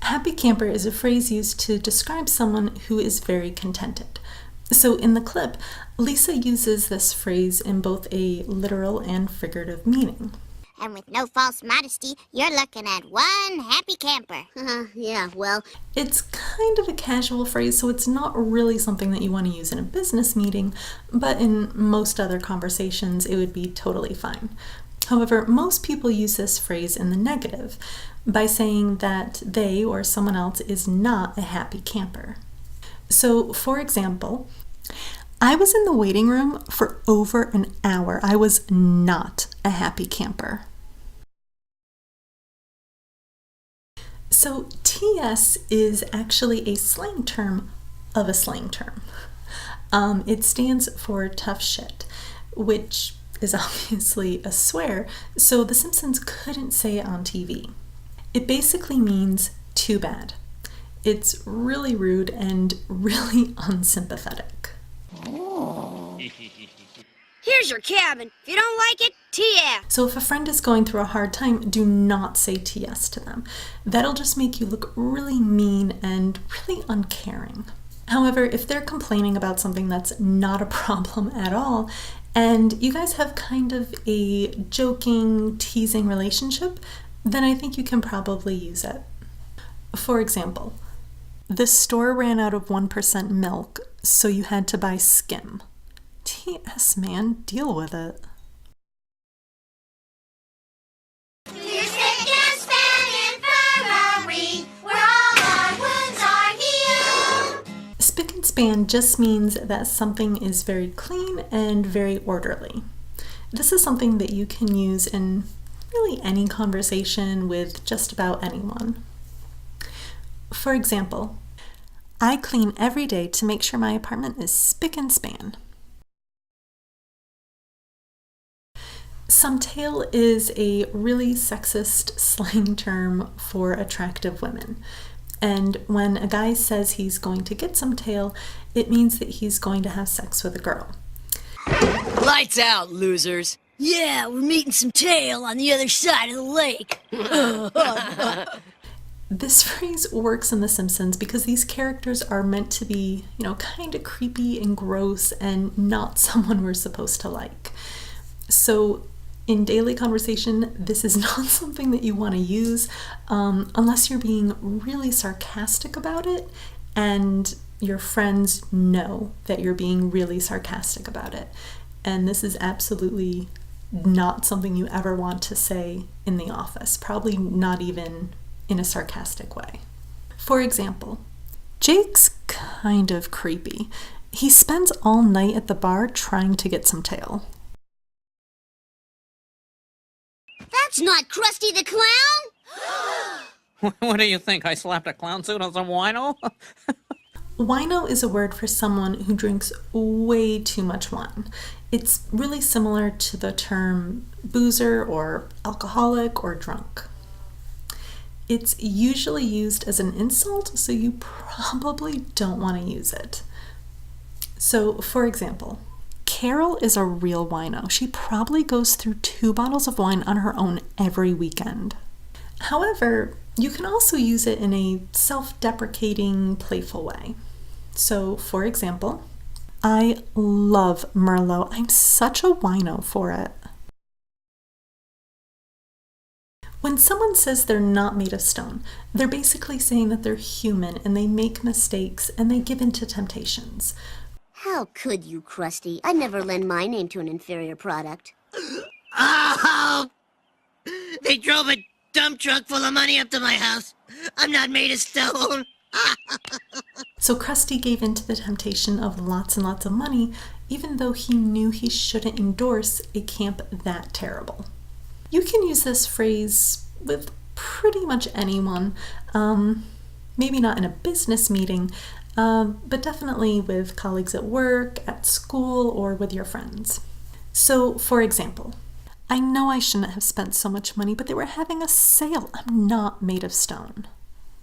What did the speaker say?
Happy camper is a phrase used to describe someone who is very contented. So in the clip, Lisa uses this phrase in both a literal and figurative meaning. And with no false modesty, you're looking at one happy camper. Yeah, well... It's kind of a casual phrase, so it's not really something that you want to use in a business meeting, but in most other conversations, it would be totally fine. However, most people use this phrase in the negative, by saying that they or someone else is not a happy camper. So, for example, I was in the waiting room for over an hour. I was not a happy camper. So TS is actually a slang term of a slang term. It stands for tough shit, which is obviously a swear, so the Simpsons couldn't say it on TV. It basically means too bad. It's really rude and really unsympathetic. Here's your cabin. If you don't like it, TS. So if a friend is going through a hard time, do not say TS to them. That'll just make you look really mean and really uncaring. However, if they're complaining about something that's not a problem at all, and you guys have kind of a joking, teasing relationship, then I think you can probably use it. For example, the store ran out of 1% milk, so you had to buy skim. TS, man, deal with it. Spick and span just means that something is very clean and very orderly. This is something that you can use in really any conversation with just about anyone. For example, I clean every day to make sure my apartment is spick and span. Some tail is a really sexist slang term for attractive women. And when a guy says he's going to get some tail, it means that he's going to have sex with a girl. Lights out, losers. Yeah, we're meeting some tail on the other side of the lake. This phrase works in The Simpsons because these characters are meant to be, kind of creepy and gross and not someone we're supposed to like. So in daily conversation, this is not something that you want to use unless you're being really sarcastic about it and your friends know that you're being really sarcastic about it. And this is absolutely not something you ever want to say in the office, probably not even in a sarcastic way. For example, Jake's kind of creepy. He spends all night at the bar trying to get some tail. That's not Krusty the Clown! What do you think? I slapped a clown suit on some wino? Wino is a word for someone who drinks way too much wine. It's really similar to the term boozer or alcoholic or drunk. It's usually used as an insult, so you probably don't want to use it. So, for example, Carol is a real wino. She probably goes through 2 bottles of wine on her own every weekend. However, you can also use it in a self-deprecating, playful way. So, for example, I love Merlot. I'm such a wino for it. When someone says they're not made of stone, they're basically saying that they're human and they make mistakes and they give in to temptations. How could you, Krusty? I'd never lend my name to an inferior product. Oh! They drove a dump truck full of money up to my house. I'm not made of stone. So Krusty gave in to the temptation of lots and lots of money, even though he knew he shouldn't endorse a camp that terrible. You can use this phrase with pretty much anyone, maybe not in a business meeting, but definitely with colleagues at work, at school, or with your friends. So, for example, I know I shouldn't have spent so much money, but they were having a sale. I'm not made of stone.